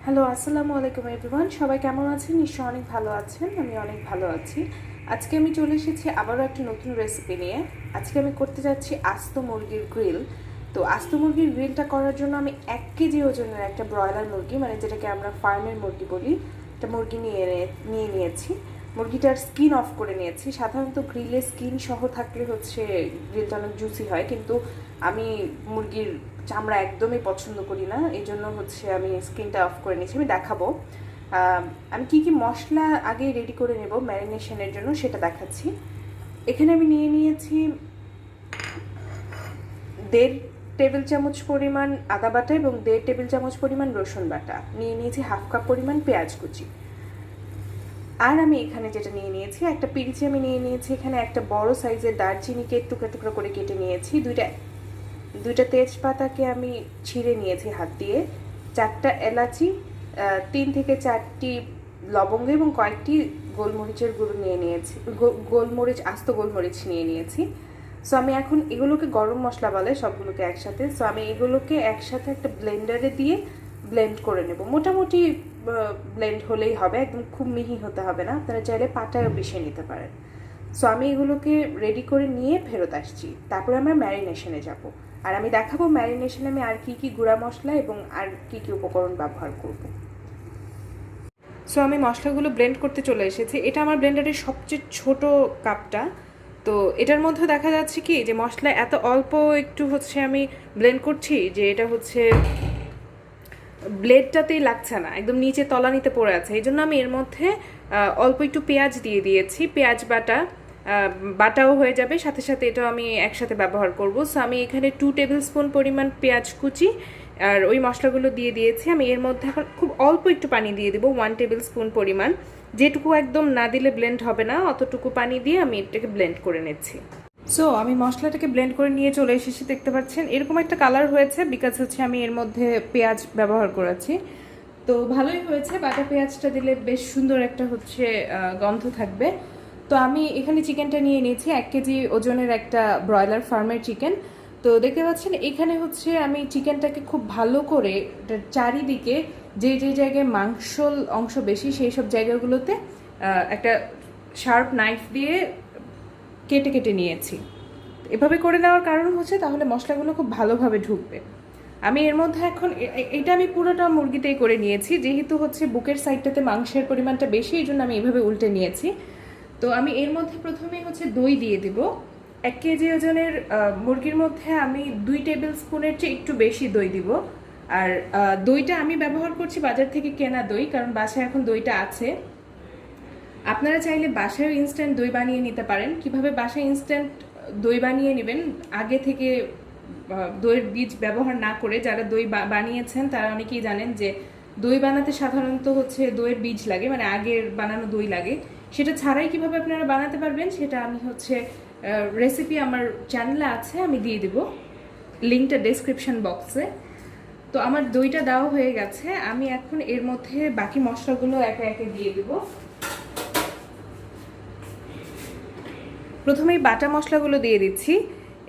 Hello, আসসালামু আলাইকুম everyone. সবাই কেমন আছেন? নিশ্চয়ই অনেক ভালো আছেন। আমি অনেক ভালো আছি। আজকে আমি চলে এসেছি আবারও একটা নতুন রেসিপি নিয়ে। আজকে আমি করতে যাচ্ছি আস্ত মুরগির গ্রিল। তো আস্ত মুরগির গ্রিলটা করার জন্য আমি 1 কেজি ওজনের একটা ব্রয়লার মুরগি, মানে যেটাকে আমরা ফার্মের মুরগি বলি, একটা মুরগি নিয়ে নিয়েছি। মুরগিটার স্কিন অফ করে নিয়েছি। সাধারণত গ্রিলে স্কিন সহ থাকলে হচ্ছে গ্রিলটা অনেক জুসি হয়, কিন্তু আমি মুরগির চামড়া একদমই পছন্দ করি না, এই জন্য হচ্ছে আমি স্কিনটা অফ করে নিয়েছি। আমি দেখাবো আমি কি কি মশলা আগে রেডি করে নেব ম্যারিনেশনের জন্য, সেটা দেখাচ্ছি। এখানে আমি নিয়ে নিয়েছি 1.5 টেবিল চামচ পরিমাণ আদা বাটা এবং 1.5 টেবিল চামচ পরিমাণ রসুন বাটা। নিয়ে নিয়েছি 1/2 কাপ পরিমাণ পেঁয়াজ কুচি। আর আমি এখানে যেটা নিয়ে নিয়েছি, একটা পিরিচি আমি নিয়ে নিয়েছি। এখানে একটা বড় সাইজের দারচিনিকে টুকরা টুকরা করে কেটে নিয়েছি। দুইটা তেজপাতাকে আমি ছিঁড়ে নিয়েছি হাত দিয়ে। 4টা এলাচি, 3 থেকে 4টি লবঙ্গ এবং কয়েকটি গোলমরিচের গুঁড়ো নিয়ে নিয়েছি। আস্ত গোলমরিচ নিয়ে নিয়েছি। সো আমি এখন এগুলোকে গরম মশলা বলে সবগুলোকে একসাথে। সো আমি এগুলোকে একসাথে একটা ব্লেন্ডারে দিয়ে ব্লেন্ড করে নেব। মোটামুটি ব্লেন্ড হলেই হবে, একদম খুব মিহি হতে হবে না। আপনারা চাইলে পাটায়ও পিষে নিতে পারেন। সো আমি এগুলোকে রেডি করে নিয়ে ফেরত আসছি। তারপরে আমরা ম্যারিনেশনে যাব। আর আমি দেখাবো ম্যারিনেশনে আমি আর কি কি গুঁড়া মশলা এবং আর কি কি উপকরণ ব্যবহার করব। সো আমি মশলাগুলো ব্লেন্ড করতে চলে এসেছি। এটা আমার ব্লেন্ডারের সবচেয়ে ছোট কাপটা। তো এটার মধ্যে দেখা যাচ্ছে কি যে মশলা এত অল্প একটু হচ্ছে আমি ব্লেন্ড করছি যে এটা হচ্ছে ব্লেডটাতেই লাগছে না, একদম নিচে তলানিতে পড়ে আছে। এই জন্য আমি এর মধ্যে অল্প একটু পেঁয়াজ দিয়ে দিয়েছি। পেঁয়াজ বাটাও হয়ে যাবে, সাথে সাথে এটাও আমি একসাথে ব্যবহার করব। সো আমি এখানে 2 টেবিল স্পুন পরিমাণ পেঁয়াজ কুচি আর ওই মশলাগুলো দিয়ে দিয়েছি। আমি এর মধ্যে এখন খুব অল্প একটু পানি দিয়ে দেবো, 1 টেবিল স্পুন পরিমাণ। যেটুকু একদম না দিলে ব্লেন্ড হবে না, অতটুকু পানি দিয়ে আমি এটাকে ব্লেন্ড করে নিচ্ছি। সো আমি মশলাটাকে ব্লেন্ড করে নিয়ে চলে এসেছি। দেখতে পাচ্ছেন এরকম একটা কালার হয়েছে, বিকজ হচ্ছে আমি এর মধ্যে পেঁয়াজ ব্যবহার করেছি। তো ভালোই হয়েছে, বাটা পেঁয়াজটা দিলে বেশ সুন্দর একটা হচ্ছে গন্ধ থাকবে। তো আমি এখানে চিকেনটা নিয়ে নিয়েছি, 1 কেজি ওজনের একটা ব্রয়লার ফার্মের চিকেন। তো দেখতে পাচ্ছেন এখানে হচ্ছে আমি চিকেনটাকে খুব ভালো করে চারিদিকে যে যে জায়গায় মাংসল অংশ বেশি সেই সব জায়গাগুলোতে একটা শার্প নাইফ দিয়ে কেটে কেটে নিয়েছি। এভাবে করে নেওয়ার কারণ হচ্ছে তাহলে মশলাগুলো খুব ভালোভাবে ঢুকবে। আমি এর মধ্যে এখন এটা আমি পুরোটা মুরগিতেই করে নিয়েছি, যেহেতু হচ্ছে বুকের সাইডটাতে মাংসের পরিমাণটা বেশি, এই জন্য আমি এভাবে উল্টে নিয়েছি। তো আমি এর মধ্যে প্রথমে হচ্ছে দই দিয়ে দিব। 1 কেজি ওজনের মুরগির মধ্যে আমি 2 টেবিল স্পুনের চেয়ে একটু বেশি দই দিব। আর দইটা আমি ব্যবহার করছি বাজার থেকে কেনা দই, কারণ বাসায় এখন দইটা আছে। আপনারা চাইলে বাসায় ইনস্ট্যান্ট দই বানিয়ে নিতে পারেন। কিভাবে বাসায় ইনস্ট্যান্ট দই বানিয়ে নেবেন, আগে থেকে দইয়ের বীজ ব্যবহার না করে যারা দই বানিয়েছেন তারা অনেকেই জানেন যে দই বানাতে সাধারণত হচ্ছে দইয়ের বীজ লাগে, মানে আগের বানানো দই লাগে। সেটা ছাড়াই কিভাবে আপনারা বানাতে পারবেন সেটা আমি হচ্ছে রেসিপি আমার চ্যানেলে আছে, আমি দিয়ে দিব লিঙ্কটা ডেসক্রিপশন বক্সে। তো আমার দইটা দেওয়া হয়ে গেছে, আমি এখন এর মধ্যে বাকি মশলাগুলো একে একে দিয়ে দেবো। প্রথমেই বাটা মশলাগুলো দিয়ে দিচ্ছি।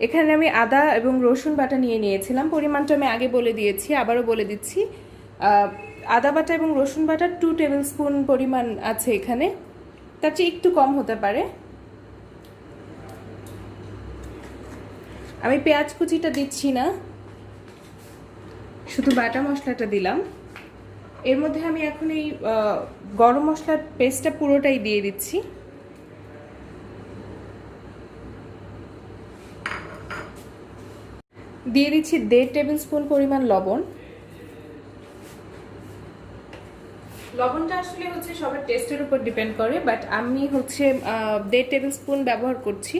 এখানে আমি আদা এবং রসুন বাটা নিয়ে নিয়েছিলাম, পরিমাণটা আমি আগে বলে দিয়েছি, আবারও বলে দিচ্ছি। আদা বাটা এবং রসুন বাটা 2 টেবিল স্পুন পরিমাণ আছে এখানে, তার চেয়ে একটু কম হতে পারে। আমি পেঁয়াজ কুচিটা দিচ্ছি না, শুধু বাটা মশলাটা দিলাম। এর মধ্যে আমি এখন এই গরম মশলার পেস্টটা পুরোটাই দিয়ে দিচ্ছি। দিয়ে দিচ্ছি 1.5 টেবিল স্পুন পরিমাণ লবণ। লবণটা আসলে হচ্ছে সবার টেস্টের উপর ডিপেন্ড করে, বাট আমি হচ্ছে 1.5 টেবিল স্পুন ব্যবহার করছি।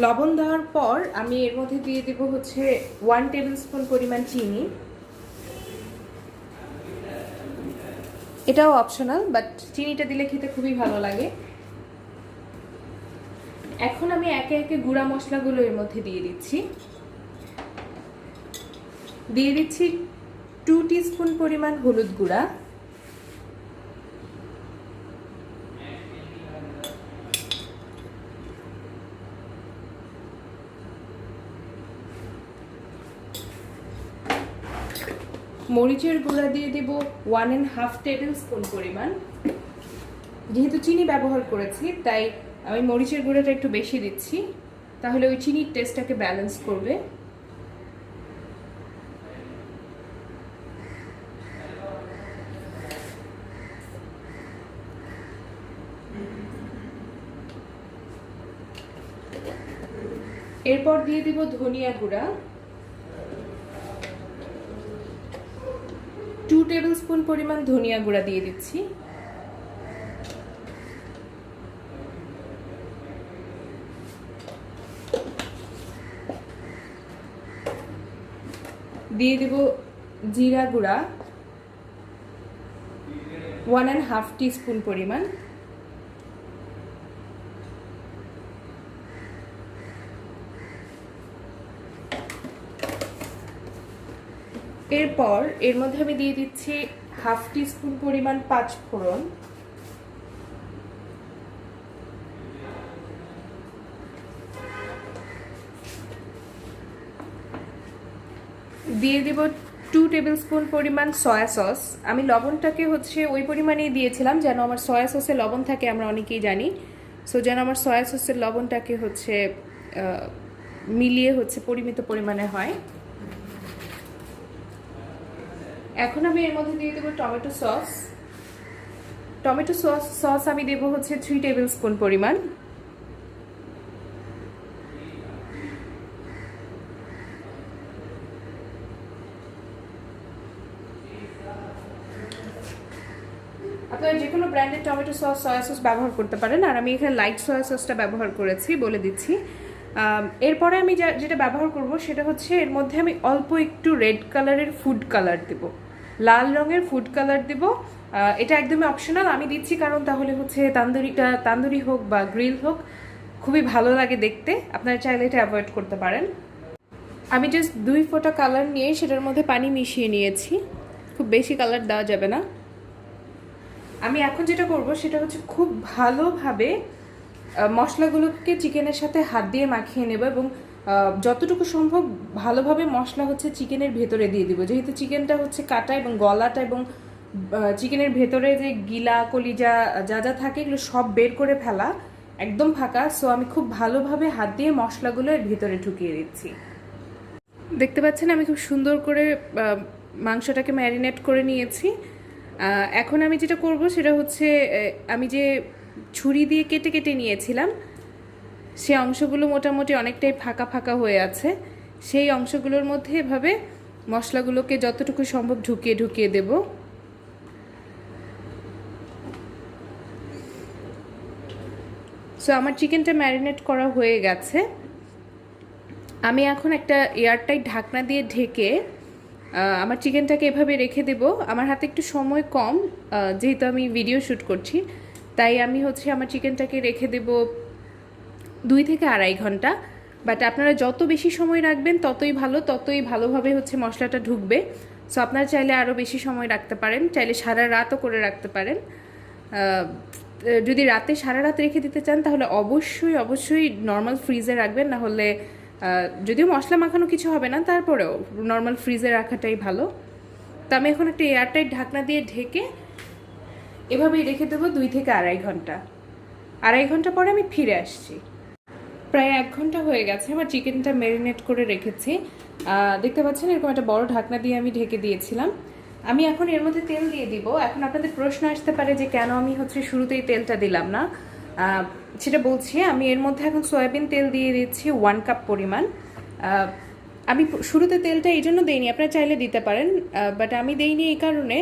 লবণ দেওয়ার পর আমি এর মধ্যে দিয়ে দিব হচ্ছে 1 টেবিল স্পুন পরিমাণ চিনি। এটাও অপশনাল, বাট চিনিটা দিলে খেতে খুবই ভালো লাগে। এখন আমি একে একে গুঁড়া মশলাগুলো এর মধ্যে দিয়ে দিচ্ছি। 2 টিস্পুন পরিমাণ হলুদ গুঁড়া, মরিচের গুঁড়া দিয়ে দিব 1.5 টেবিল স্পুন পরিমাণ। যেহেতু চিনি ব্যবহার করেছি তাই আমি মরিচের গুঁড়াটা একটু বেশি দিচ্ছি, তাহলে ওই চিনির টেস্টটাকে ব্যালেন্স করবে। এরপর দিয়ে দিব ধনিয়া গুঁড়া 2 টেবিল স্পুন পরিমাণ ধনিয়া গুঁড়া দিয়ে দিচ্ছি। দিয়ে দিব জিরা গুঁড়া 1.5 টিস্পুন পরিমাণ। এরপর এর মধ্যে আমি দিয়ে দিচ্ছি 1/2 টিস্পুন পরিমাণ পাঁচফোড়ন, দিয়ে দিব 2 টেবিল স্পুন পরিমাণ সয়া সস। আমি লবণটাকে হচ্ছে ওই পরিমাণেই দিয়েছিলাম যেন আমার সয়া সসে লবণ থাকে, আমরা অনেকেই জানি। সো যেন আমার সয়া সসের লবণটাকে হচ্ছে মিলিয়ে হচ্ছে পরিমিত পরিমাণে হয়। এখন আমি এর মধ্যে দিয়ে দেবো টমেটো সস। টমেটো সস আমি দেব হচ্ছে 3 টেবিল স্পুন পরিমাণ। আপনারা যে কোনো ব্র্যান্ডের টমেটো সস সয়া সস ব্যবহার করতে পারেন, আর আমি এখানে লাইট সয়া সসটা ব্যবহার করেছি বলে দিচ্ছি। এরপরে আমি যেটা ব্যবহার করব সেটা হচ্ছে এর মধ্যে আমি অল্প একটু রেড কালারের ফুড কালার দেব, লাল রঙের ফুড কালার দেব। এটা একদমই অপশনাল, আমি দিচ্ছি কারণ তাহলে হচ্ছে তান্দুরি হোক বা গ্রিল হোক খুবই ভালো লাগে দেখতে। আপনারা চাইলে এটা অ্যাভয়েড করতে পারেন। আমি জাস্ট 2 ফোঁটা কালার নিয়ে সেটার মধ্যে পানি মিশিয়ে নিয়েছি, খুব বেশি কালার দেওয়া যাবে না। আমি এখন যেটা করব সেটা হচ্ছে খুব ভালোভাবে মশলাগুলোকে চিকেনের সাথে হাত দিয়ে মাখিয়ে নেব এবং যতটুকু সম্ভব ভালোভাবে মশলা হচ্ছে চিকেনের ভেতরে দিয়ে দিব। যেহেতু চিকেনটা হচ্ছে কাটা এবং গলাটা এবং চিকেনের ভেতরে যে গিলা কলিজা যা যা থাকে এগুলো সব বের করে ফেলা, একদম ফাঁকা। সো আমি খুব ভালোভাবে হাত দিয়ে মশলাগুলো এর ভিতরে ঢুকিয়ে দিচ্ছি। দেখতে পাচ্ছেন আমি খুব সুন্দর করে মাংসটাকে ম্যারিনেট করে নিয়েছি। এখন আমি যেটা করব সেটা হচ্ছে আমি যে ছুরি দিয়ে কেটে কেটে নিয়েছিলাম সে অংশগুলো মোটামুটি অনেকটাই ফাঁকা ফাঁকা হয়ে আছে। সেই অংশগুলোর মধ্যে এভাবে মশলাগুলোকে যতটুকু সম্ভব ঢুকিয়ে ঢুকিয়ে দেব। সো আমার চিকেনটা ম্যারিনেট করা হয়ে গেছে। আমি এখন একটা এয়ারটাইট ঢাকনা দিয়ে ঢেকে আমার চিকেনটাকে এভাবে রেখে দেব। আমার হাতে একটু সময় কম, যেহেতু আমি ভিডিও শ্যুট করছি, তাই আমি হচ্ছে আমার চিকেনটাকে রেখে দেব 2 থেকে 2.5 ঘন্টা। বাট আপনারা যত বেশি সময় রাখবেন ততই ভালো, ততই ভালোভাবে হচ্ছে মশলাটা ঢুকবে। সো আপনারা চাইলে আরও বেশি সময় রাখতে পারেন, চাইলে সারা রাতও করে রাখতে পারেন। যদি রাতে সারা রাত রেখে দিতে চান তাহলে অবশ্যই নর্মাল ফ্রিজে রাখবেন, না হলে যদিও মশলা মাখানো কিছু হবে না তারপরেও নর্মাল ফ্রিজে রাখাটাই ভালো। তো আমি এখন একটা এয়ারটাইট ঢাকনা দিয়ে ঢেকে এভাবেই রেখে দেবো 2 থেকে 2.5 ঘন্টা। 2.5 ঘন্টা পরে আমি ফিরে আসছি। প্রায় 1 ঘন্টা হয়ে গেছে আমার চিকেনটা ম্যারিনেট করে রেখেছি। দেখতে পাচ্ছেন এরকম একটা বড় ঢাকনা দিয়ে আমি ঢেকে দিয়েছিলাম। আমি এখন এর মধ্যে তেল দিয়ে দিব। এখন আপনাদের প্রশ্ন আসতে পারে যে কেন আমি হচ্ছে শুরুতেই তেলটা দিলাম না। সেটা বলছি, আমি এর মধ্যে এখন সয়াবিন তেল দিয়ে দিচ্ছি 1 কাপ পরিমাণ। আমি শুরুতে তেলটা এই জন্য দিইনি, আপনারা চাইলে দিতে পারেন, বাট আমি দেইনি এই কারণে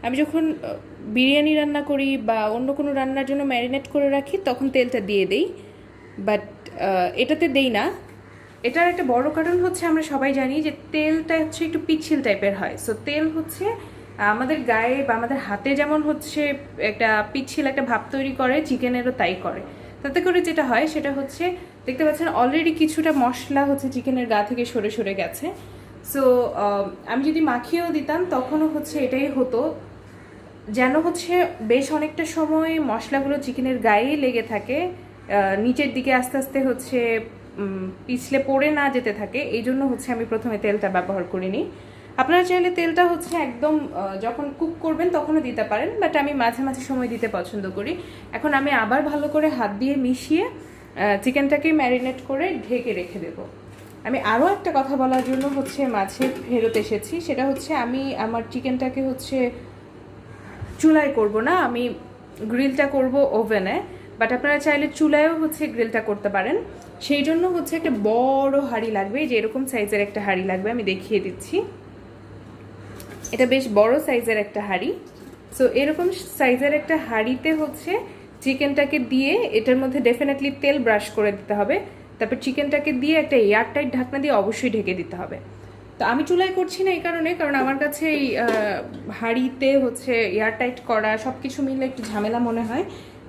আমি যখন বিরিয়ানি রান্না করি বা অন্য কোনো রান্নার জন্য ম্যারিনেট করে রাখি তখন তেলটা দিয়ে দেই, বাট এটাতে দেই না। এটার একটা বড় কারণ হচ্ছে আমরা সবাই জানি যে তেলটা হচ্ছে একটু পিচ্ছিল টাইপের হয়। সো তেল হচ্ছে আমাদের গায়ে বা আমাদের হাতে যেমন হচ্ছে একটা পিচ্ছিল একটা ভাব তৈরি করে, চিকেনেরও তাই করে। তাতে করে যেটা হয় সেটা হচ্ছে দেখতে পাচ্ছেন অলরেডি কিছুটা মশলা হচ্ছে চিকেনের গা থেকে সরে সরে গেছে। সো আমি যদি মাখিয়েও দিতাম তখনও হচ্ছে এটাই হতো, যেন হচ্ছে বেশ অনেকটা সময় মশলাগুলো চিকেনের গায়েই লেগে থাকে, নিচের দিকে আস্তে আস্তে হচ্ছে পিছলে পড়ে না যেতে থাকে। এই জন্য হচ্ছে আমি প্রথমে তেলটা ব্যবহার করিনি। আপনারা চাইলে তেলটা হচ্ছে একদম যখন কুক করবেন তখনও দিতে পারেন, বাট আমি মাঝে মাঝে সময় দিতে পছন্দ করি। এখন আমি আবার ভালো করে হাত দিয়ে মিশিয়ে চিকেনটাকে ম্যারিনেট করে ঢেকে রেখে দেবো। আমি আরও একটা কথা বলার জন্য হচ্ছে মাঝে ফেরত এসেছি, সেটা হচ্ছে আমি আমার চিকেনটাকে হচ্ছে চুলায় করব না, আমি গ্রিলটা করব ওভেনে। বাট আপনারা চাইলে চুলায়ও হচ্ছে গ্রিলটা করতে পারেন। সেই জন্য হচ্ছে একটা বড় হাঁড়ি লাগবে, যে এরকম সাইজের একটা হাঁড়ি লাগবে, আমি দেখিয়ে দিচ্ছি। এটা বেশ বড় সাইজের একটা হাঁড়ি। সো এরকম সাইজের একটা হাঁড়িতে হচ্ছে চিকেনটাকে দিয়ে, এটার মধ্যে ডেফিনেটলি তেল ব্রাশ করে দিতে হবে। তারপর চিকেনটাকে দিয়ে একটা এয়ারটাইট ঢাকনা দিয়ে অবশ্যই ঢেকে দিতে হবে। তো আমি চুলায় করছি না এই কারণ আমার কাছে এই হাঁড়িতে হচ্ছে এয়ারটাইট করা সব কিছু মিলে একটু ঝামেলা মনে হয়,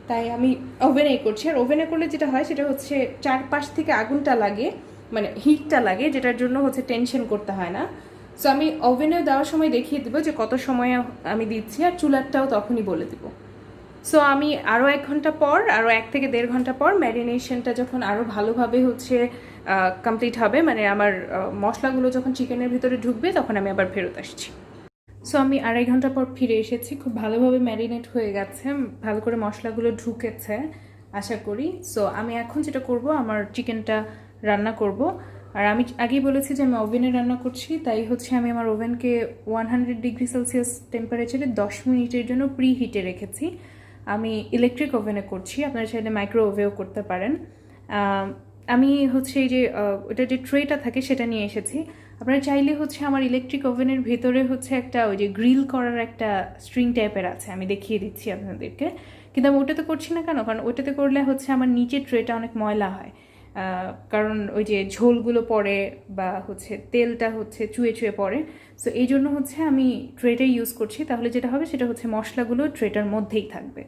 তাই আমি ওভেনেই করছি। আর ওভেনে করলে যেটা হয় সেটা হচ্ছে চারপাশ থেকে আগুনটা লাগে, মানে হিটটা লাগে, যেটার জন্য হচ্ছে টেনশন করতে হয় না। সো আমি ওভেনে দেওয়ার সময় দেখিয়ে দেবো যে কত সময় আমি দিচ্ছি, আর চুলারটাও তখনই বলে দেবো। সো আমি আরও 1 ঘন্টা পর, আরও 1 থেকে 1.5 ঘন্টা পর ম্যারিনেশনটা যখন আরও ভালোভাবে হচ্ছে কমপ্লিট হবে, মানে আমার মশলাগুলো যখন চিকেনের ভিতরে ঢুকবে, তখন আমি আবার ফেরত আসছি। সো আমি 2.5 ঘন্টা পর ফিরে এসেছি, খুব ভালোভাবে ম্যারিনেট হয়ে গেছে, ভালো করে মশলাগুলো ঢুকেছে আশা করি। সো আমি এখন যেটা করব, আমার চিকেনটা রান্না করব। আর আমি আগেই বলেছি যে আমি ওভেনে রান্না করছি, তাই হচ্ছে আমি আমার ওভেনকে 100 ডিগ্রি সেলসিয়াস টেম্পারেচারে 10 মিনিটের জন্য প্রি হিটে রেখেছি। আমি ইলেকট্রিক ওভেনে করছি, আপনারা চাইলে মাইক্রো ওভেও করতে পারেন। আমি হচ্ছে এই যে ওটা যে ট্রেটা থাকে সেটা নিয়ে এসেছি। আপনারা চাইলে হচ্ছে আমার ইলেকট্রিক ওভেনের ভেতরে হচ্ছে একটা ওই যে গ্রিল করার একটা স্ট্রিং টাইপের আছে, আমি দেখিয়ে দিচ্ছি আপনাদেরকে। কিন্তু আমি ওটাতে করছি না কেন, কারণ ওটাতে করলে হচ্ছে আমার নিচের ট্রেটা অনেক ময়লা হয়, কারণ ওই যে ঝোলগুলো পড়ে বা হচ্ছে তেলটা হচ্ছে চুয়ে চুয়ে পড়ে। সো এই জন্য হচ্ছে আমি ট্রেটাই ইউজ করছি। তাহলে যেটা হবে সেটা হচ্ছে মশলাগুলো ট্রেটার মধ্যেই থাকবে,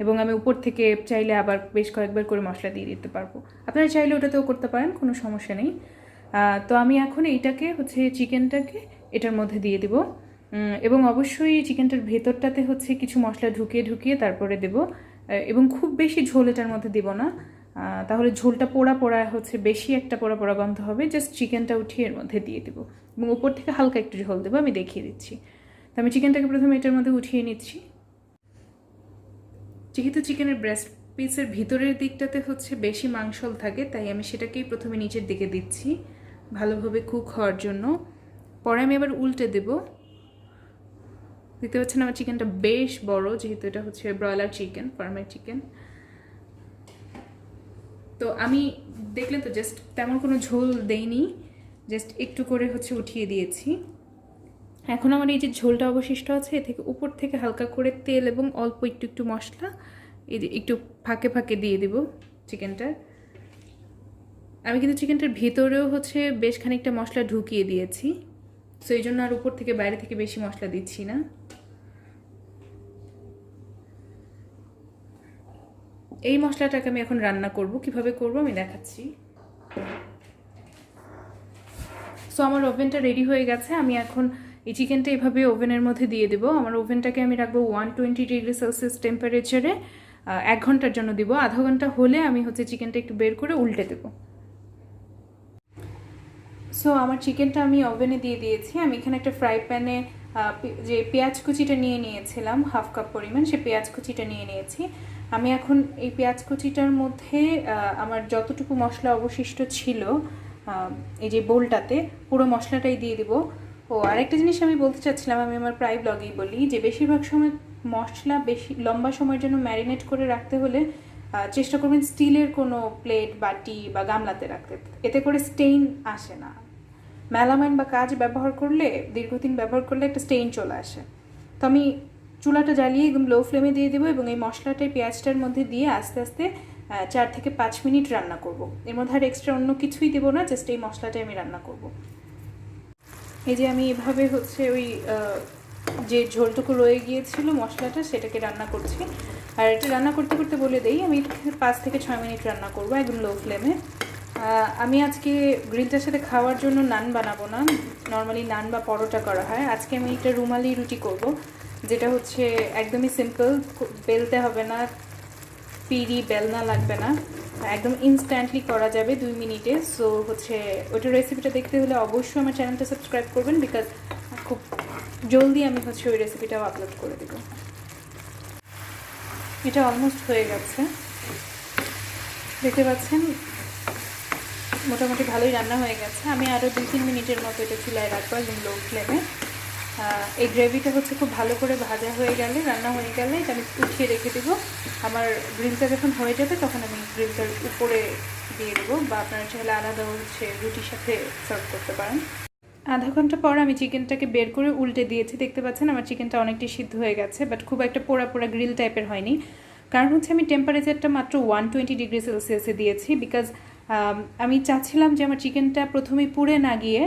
এবং আমি উপর থেকে চাইলে আবার বেশ কয়েকবার করে মশলা দিয়ে দিতে পারবো। আপনারা চাইলে ওটাতেও করতে পারেন, কোনো সমস্যা নেই। তো আমি এখন এইটাকে হচ্ছে চিকেনটাকে এটার মধ্যে দিয়ে দিব, এবং অবশ্যই চিকেনটার ভেতরটাতে হচ্ছে কিছু মশলা ঢুকিয়ে ঢুকিয়ে তারপরে দেব, এবং খুব বেশি ঝোল এটার মধ্যে দেব না, তাহলে ঝোলটা পোড়া পোড়া হচ্ছে, বেশি একটা পোড়া পোড়া গন্ধ হবে। জাস্ট চিকেনটা উঠিয়ে এর মধ্যে দিয়ে দেবো, এবং উপর থেকে হালকা একটু ঝোল দেবো, আমি দেখিয়ে দিচ্ছি। তো আমি চিকেনটাকে প্রথমে এটার মধ্যে উঠিয়ে নিচ্ছি। যেহেতু চিকেনের ব্রেস্ট পিসের ভিতরের দিকটাতে হচ্ছে বেশি মাংসল থাকে, তাই আমি সেটাকেই প্রথমে নিচের দিকে দিচ্ছি ভালোভাবে কুক হওয়ার জন্য। পরে আমি আবার উল্টে দেব। দেখতে পাচ্ছেন আমার চিকেনটা বেশ বড়, যেহেতু এটা হচ্ছে ব্রয়লার চিকেন, ফার্মের চিকেন। তো আমি দেখলেন তো জাস্ট তেমন কোনো ঝোল দেইনি, জাস্ট একটু করে হচ্ছে উঠিয়ে দিয়েছি। এখন আমার এই যে ঝোলটা অবশিষ্ট আছে, এ থেকে উপর থেকে হালকা করে তেল এবং অল্প একটু একটু মশলা এই যে একটু ফাঁকে ফাঁকে দিয়ে দিব চিকেনটার। আমি কিন্তু চিকেনটার ভিতরেও হচ্ছে বেশ খানিকটা মশলা ঢুকিয়ে দিয়েছি, সো এই জন্য আর উপর থেকে বাইরে থেকে বেশি মশলা দিচ্ছি না। এই মশলাটাকে আমি এখন রান্না করব, কিভাবে করব আমি দেখাচ্ছি। সো আমার ওভেনটা রেডি হয়ে গেছে। আমি এখন এই চিকেনটা এভাবে ওভেনের মধ্যে দিয়ে দেবো। আমার ওভেনটাকে আমি রাখবো 120 ডিগ্রি সেলসিয়াস টেম্পারেচারে 1 ঘন্টার জন্য দিব। আধা ঘন্টা হলে আমি হচ্ছে চিকেনটা একটু বের করে উল্টে দেবো। সো আমার চিকেনটা আমি ওভেনে দিয়ে দিয়েছি। আমি এখানে একটা ফ্রাই প্যানে যে পেঁয়াজ কুচিটা নিয়ে নিয়েছিলাম, 1/2 কাপ পরিমাণ, সে পেঁয়াজ কুচিটা নিয়ে নিয়েছি। আমি এখন এই পেঁয়াজ কুচিটার মধ্যে আমার যতটুকু মশলা অবশিষ্ট ছিল এই যে বোলটাতে, পুরো মশলাটাই দিয়ে দিব। ও আরেকটা জিনিস আমি বলতে চাচ্ছিলাম, আমি আমার প্রায় ব্লগেই বলি যে বেশিরভাগ সময় মশলা বেশি লম্বা সময়ের জন্য ম্যারিনেট করে রাখতে হলে চেষ্টা করবেন স্টিলের কোনো প্লেট, বাটি বা গামলাতে রাখতে, এতে করে স্টেইন আসে না। মেলামাইন বা কাঁচ ব্যবহার করলে, দীর্ঘদিন ব্যবহার করলে একটা স্টেইন চলে আসে। তো আমি চুলাটা জ্বালিয়ে একদম লো ফ্লেমে দিয়ে দেবো, এবং এই মশলাটাই পেঁয়াজটার মধ্যে দিয়ে আস্তে আস্তে 4 থেকে 5 মিনিট রান্না করব। এর মধ্যে আর এক্সট্রা অন্য কিছুই দেবো না, জাস্ট এই মশলাটাই আমি রান্না করব। এই যে আমি এভাবে হচ্ছে ওই যে ঝোলটুকু রয়ে গিয়েছিল মশলাটা, সেটাকে রান্না করছি। আর এটা রান্না করতে করতে বলে দেই, আমি 5 থেকে 6 মিনিট রান্না করবো একদম লো ফ্লেমে। আমি আজকে গ্রিলটার সাথে খাওয়ার জন্য নান বানাবো না, নর্মালি নান বা পরোটা করা হয়। আজকে আমি একটা রুমালি রুটি করব, যেটা হচ্ছে একদমই সিম্পল, বেলতে হবে না, পিড়ি বেলনা লাগবে না, একদম ইনস্ট্যান্টলি করা যাবে 2 মিনিটে। সো হচ্ছে ওইটার রেসিপিটা দেখতে হলে অবশ্যই আমার চ্যানেলটা সাবস্ক্রাইব করবেন, বিকজ খুব জলদি আমি হচ্ছে ওই রেসিপিটাও আপলোড করে দেবো। এটা অলমোস্ট হয়ে গেছে, দেখতে পাচ্ছেন মোটামুটি ভালোই রান্না হয়ে গেছে। আমি আরও 2-3 মিনিটের মতো এটা চুলায় রাখবো একদম লো ফ্লেমে। এই গ্রেভিটা হচ্ছে খুব ভালো করে ভাজা হয়ে গেলে, রান্না হয়ে গেলে এটা আমি উঠিয়ে রেখে দেবো। আমার গ্রিলটা যখন হয়ে যাবে তখন আমি গ্রিলটার উপরে দিয়ে দেবো, বা আপনারা চাইলে আলাদা হচ্ছে রুটির সাথে সার্ভ করতে পারেন। আধা ঘন্টা পর আমি চিকেনটাকে বের করে উল্টে দিয়েছি। দেখতে পাচ্ছেন আমার চিকেনটা অনেকটাই সিদ্ধ হয়ে গেছে, বাট খুব একটা পোড়া পোড়া গ্রিল টাইপের হয়নি। কারণ হচ্ছে আমি টেম্পারেচারটা মাত্র 120 ডিগ্রি সেলসিয়াসে দিয়েছি, বিকজ আমি চাচ্ছিলাম যে আমার চিকেনটা প্রথমেই পুড়ে না গিয়ে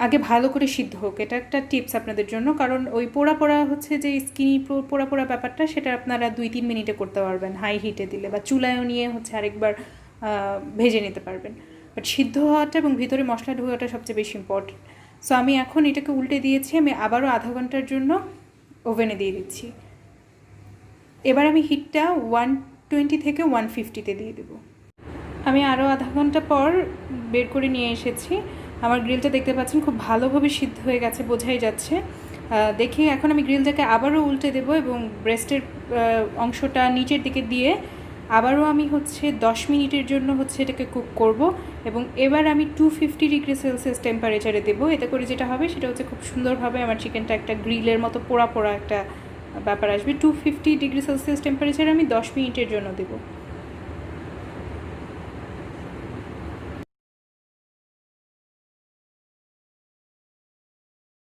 আগে ভালো করে সিদ্ধ হোক। এটা একটা টিপস আপনাদের জন্য, কারণ ওই পোড়া পোড়া হচ্ছে যে স্কিনি পোড়া পোড়া ব্যাপারটা, সেটা আপনারা 2-3 মিনিটে করতে পারবেন হাই হিটে দিলে, বা চুলায়ও নিয়ে হচ্ছে আরেকবার ভেজে নিতে পারবেন। বাট সিদ্ধ হওয়াটা এবং ভিতরে মশলা ঢোকাটা সবচেয়ে বেশি ইম্পর্টেন্ট। সো আমি এখন এটাকে উল্টে দিয়েছি, আমি আবারও আধা ঘন্টার জন্য ওভেনে দিয়ে দিচ্ছি। এবার আমি হিটটা 120 থেকে 150-তে দিয়ে দেবো। আমি আরও আধা ঘন্টা পর বের করে নিয়ে এসেছি। আমার গ্রিলটা দেখতে পাচ্ছেন খুব ভালোভাবে সিদ্ধ হয়ে গেছে, বোঝাই যাচ্ছে দেখে। এখন আমি গ্রিলটাকে আবারও উল্টে দেবো এবং ব্রেস্টের অংশটা নিচের দিকে দিয়ে আবারও আমি হচ্ছে 10 মিনিটের জন্য হচ্ছে এটাকে কুক করব। এবং এবার আমি 250 ডিগ্রি সেলসিয়াস টেম্পারেচারে দেবো। এতে করে যেটা হবে সেটা হচ্ছে খুব সুন্দরভাবে আমার চিকেনটা একটা গ্রিলের মতো পোড়া পোড়া একটা ব্যাপার আসবে। 250 ডিগ্রি সেলসিয়াস টেম্পারেচারে আমি 10 মিনিটের জন্য দেবো।